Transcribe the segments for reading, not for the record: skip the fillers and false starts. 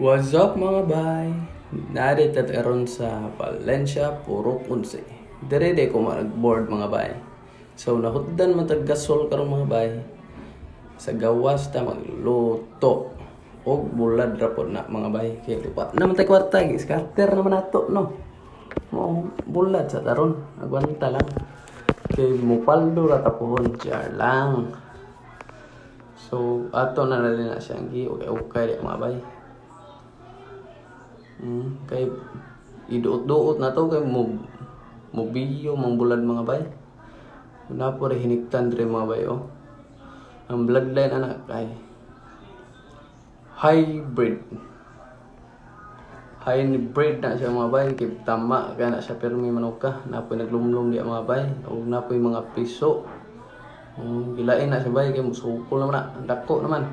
What's up mga bay? Narito taron sa Valencia, Purok 11. Dire ko mag-board mga bay. So nahutdan matag gasol karon mga bay. Sa gawas ta magluto. Og bulad ra pod na mga bay. Kay lupa naman tay kwarta, scatter naman nato no. Mo bulad sa taron, agwanta lang. Kay mupaldo ra ta pohon char lang. So ato na rin na siyang gi okay mga bay. Kay iduot-duot na to kay mo biyo mang bulad mga bay. Na po rin hiniktan dire mga bay oh. Ang bloodline anak kay hybrid na siya mga bay. Kay tama kaya na siya permi manuka. Na po naglumlum diya mga bay. O na po mga piso. Gilain na siya bay kay musukol naman na. Dako naman.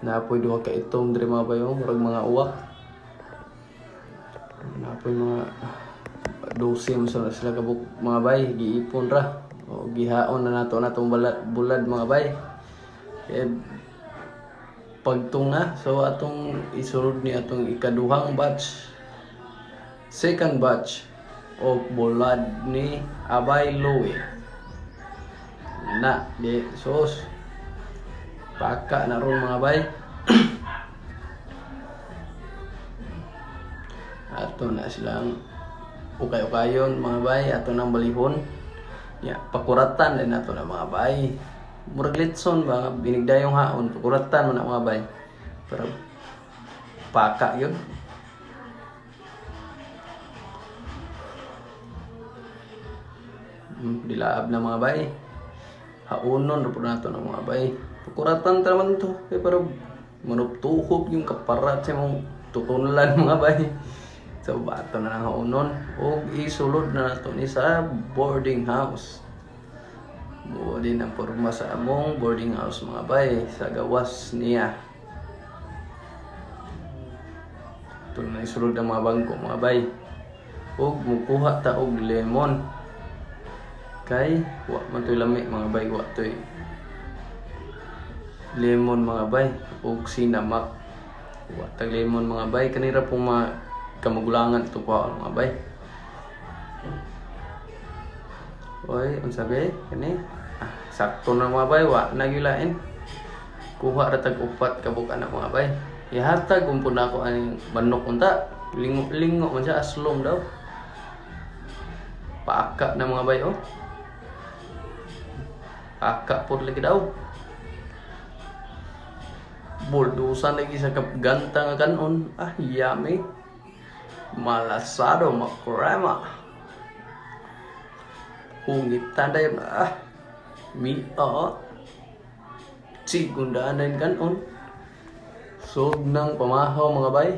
Na po duha ka itong dire mga bay oh. Murag mga uwak. Na po mga dosim sa sila kabuk mga bay. Giipon ra. O gihaon na nato na itong bulad mga bay. Kaya pagtunga. So atong isulod ni atong ikaduhang batch. Second batch o bulad ni Abay Louie. Na di sos. Paka na ron mga bay. Ato na silang ukay-ukayon mga bay. Ato nang balihon. Pakuratan din nato na mga bay. Murag litson ba binigdayong haon. Pakuratan mo na mga bay. Pero paka yun. Dilaab na mga bay. Haunon ro po nato na mga bay. Pakuratan ta naman to. Pero manuptuhop yung kaparat sa mong tutunlan mga bay. So bato na lang haunon. O isulod na nato ni sa boarding house. Buo din ang porma sa among boarding house mga bay. Sa gawas niya. Ito na isulod ang mga bangko mga bay. O mukuha ta og lemon. Kay wa man to'y lami mga bay. Wa to'y lemon mga bay. O sinamak. Wa tag lemon mga bay. Kanira pong mga kamagulangan ito po mga bay. Oy, ang sabi kani sakto na mga bay. Wa nagilain. Kuha ra tag upat kabuk anak mga bay. Ihatag kung po na ako ang manok unta. Lingo man siya aslom daw. Paaka na mga bay oh. Paaka po lagi daw. Buldusan lagi sa kapganta nga kanon. Ah, yummy. Malasado makrema. Hungit tanday na mia. Sigundaan din kanon. Sog ng pamahaw mga bay.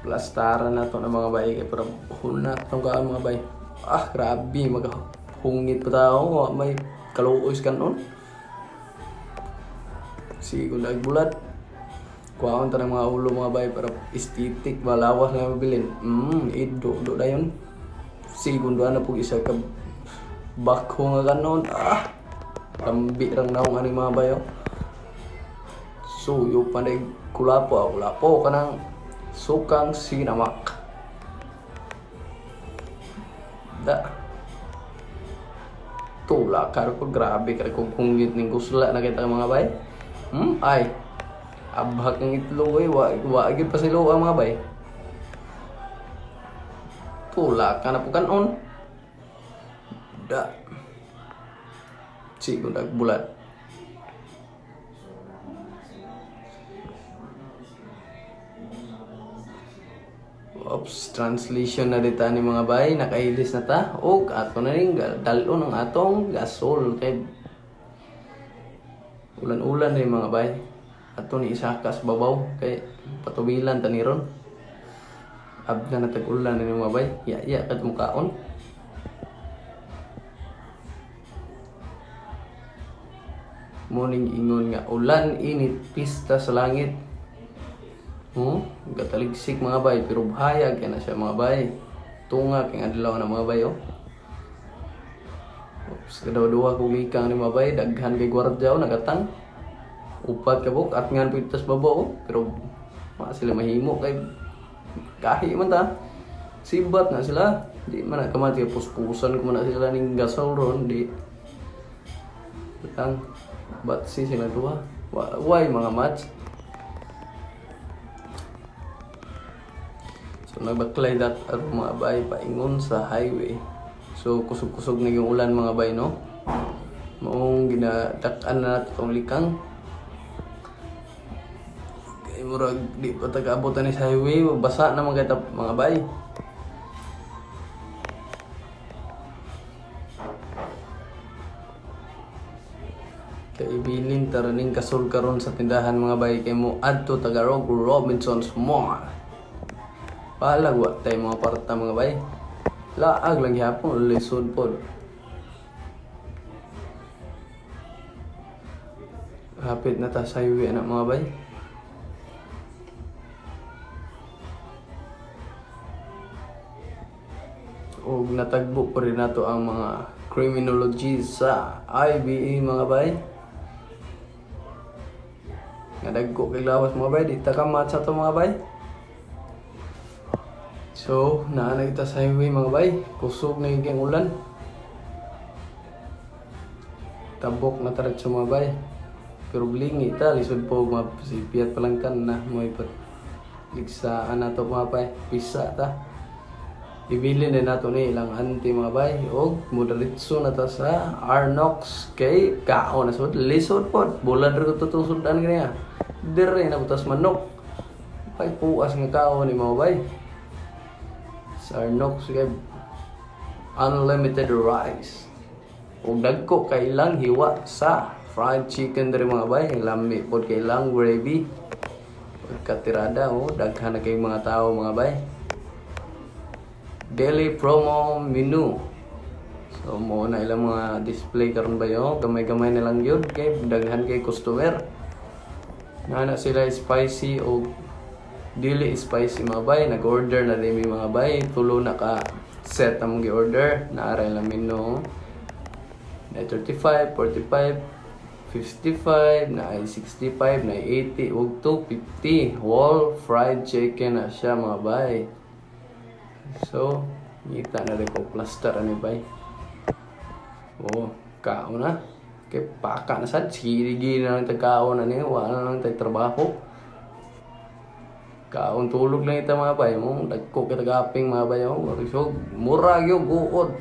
Plastaran na to ng mga bay. Pero hunat ng kaan mga bay. Ah, grabe. Maghungit pa tao. May kaluoys kanon. Sigundang bulat. Kuhaan ta ng mga ulo mga bay para estetik malawas na mabilin. Do dayon. Sigunduan na po isa ka bakho nga kanon. Ah, lambi rang naong ani mga bay oh. Suyo panay kulapo ka ng sukang sinamak. Da. Tula karo ko grabe karo kung hungit ning kusla na kita mga bay. Ay. Abhag ng itlog ay wagid pa sila ang mga bay. Tula ka na po kanon. Da. Sigo nagbulat. Oops, translation na dita ni mga bay. Nakailis na ta. O ato na rin dalo ng atong gasol. Kay ulan-ulan rin mga bay. Ato ni isakas babaw kay patubilan taniron. Abda na tag-ulan ni mga bay. Ya kat mukaon. Morning ingon nga ulan init pista sa langit. Gataligsik mga bay pero bahayag kay na siya mga bay. Tunga kay adlaw na mga bay oh. Oops, kadaw duha kong ikang ni mga bay daghan kay gwardiya nagatang. Upat ka buk at ngan pitas baba oh. Pero sila mahimo kay kahi man ta. Sibat na sila. Di man na kamati puspusan ko man na sila ning gasol ron di. Tang batsi sila duha. Why mga match? So nagbaklay dat aron mga bay paingon sa highway. So kusog-kusog na yung ulan mga bay no. Maong ginadak-an na nato tong likang. Kay murag di pa taga-abutan ni sa highway, basa na mga bay. Kay ibilin taraning kasol karon sa tindahan mga bay kay mo adto Tagarog Robinsons Mall. Palag wa tay mga parta mga bay. Laag lang gyapon lisod pod. Hapit na ta sa highway na mga bay. O natagbo pa rin nato ang mga criminology sa IBE mga bay. Nadagko kay lawas mga bay, di ta kamat sa to mga bay. So, naanay ta sa highway mga bay, kusog na yung ulan. Tabok na tarat sa mga bay. Pero blingi ta, lisod po mga sipiyat pa lang kan na mo ipat. Ligsaan na to mga bay, pisa ta. Ibilin din nato ni ilang anti mga bay. O, mudaritso na ta sa Arnox kay kao na sud. Lisod po, bulad rin ko itong sundan kanya. Dire na butas manok. Pay puas nga kao ni mga bay. Sa Arnox kay unlimited rice. O dagko kay ilang hiwa sa fried chicken dari mga bay. Lami po kay ilang gravy. Pagkatirada o daghan na kay mga tao mga bay. Daily promo menu. So mo na ilang mga display karon ba yo, gamay-gamay na lang yun kay daghan kay customer. Na sila spicy o dili spicy mga bay, nag-order na din mga bay, tulo na ka set ang gi-order, naaray lang menu. Na 35, 45, 55, na 65, na 80 ug 250 whole fried chicken na siya mga bay. So, ngita na rin ko plaster ani bay. Oh, kao na. Kay paka na sad, sige na lang tagkao na niya, wala na lang trabaho. Kaon tulog lang ita mga bay mo, dagko kitagaping mga bay mo, so mura gyud guod.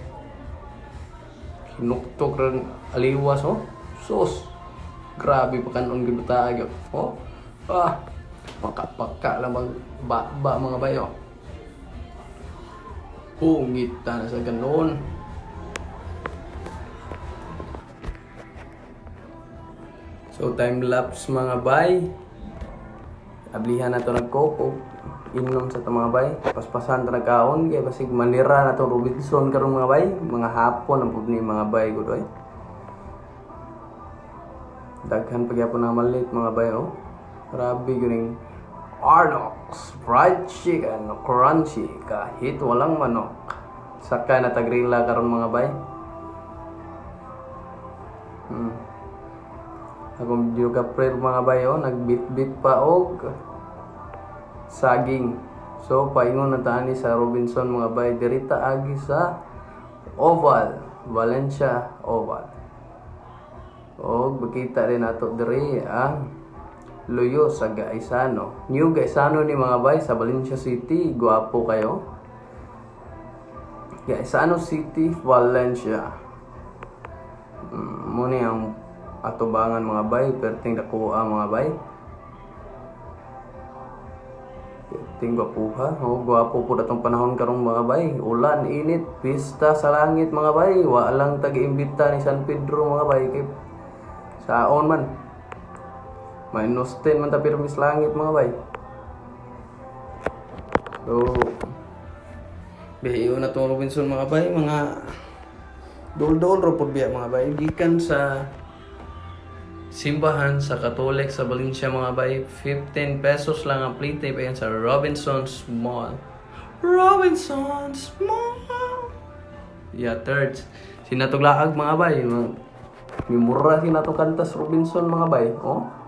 Kinuktok rin aliwas oh. Sus. Grabe pa kanon gyud ta gyud. Oh. Paka lang ba mga bay oh. Pungit ta na sa ganon. So time lapse mga bay. Ablihan na to nagkoko. Inom sa to mga bay. Paspasan to nagkaon kay basig manira na to Robinson karon mga bay. Mga hapon ang pud ni mga bay gud oy. Daghan pagyapon na malit mga bay oh. Grabe gyud Arnox fried chicken crunchy kahit walang manok. Saka na tagrila karon mga bay. Akong video kaprer mga bay oh, nagbit-bit pa og saging. So paingon na tani sa Robinson mga bay dirita agi sa Oval, Valencia Oval. Og makita rin nato diri ang Luyo sa Gaisano. New Gaisano ni mga bay sa Valencia City. Guwapo kayo. Gaisano City, Valencia. Muna ang atubangan mga bay. Perting nakuha mga bay. Perting gwapuha. O, guwapo po datong panahon karong mga bay. Ulan, init, pista sa langit mga bay. Walang tag-iimbita ni San Pedro mga bay. Kay saon man. Minus 10 man ta pirmis langit mga bay. So bihiyo na tong Robinson mga bay, mga dol-dol ro pud biya mga bay gikan sa simbahan sa Katolik sa Valencia mga bay. 15 pesos lang ang plate pa yan sa Robinsons Mall. Robinsons Mall. Yeah, third. Sinatuglaag mga bay. Mimura sinatong kantas Robinson mga bay. Oh.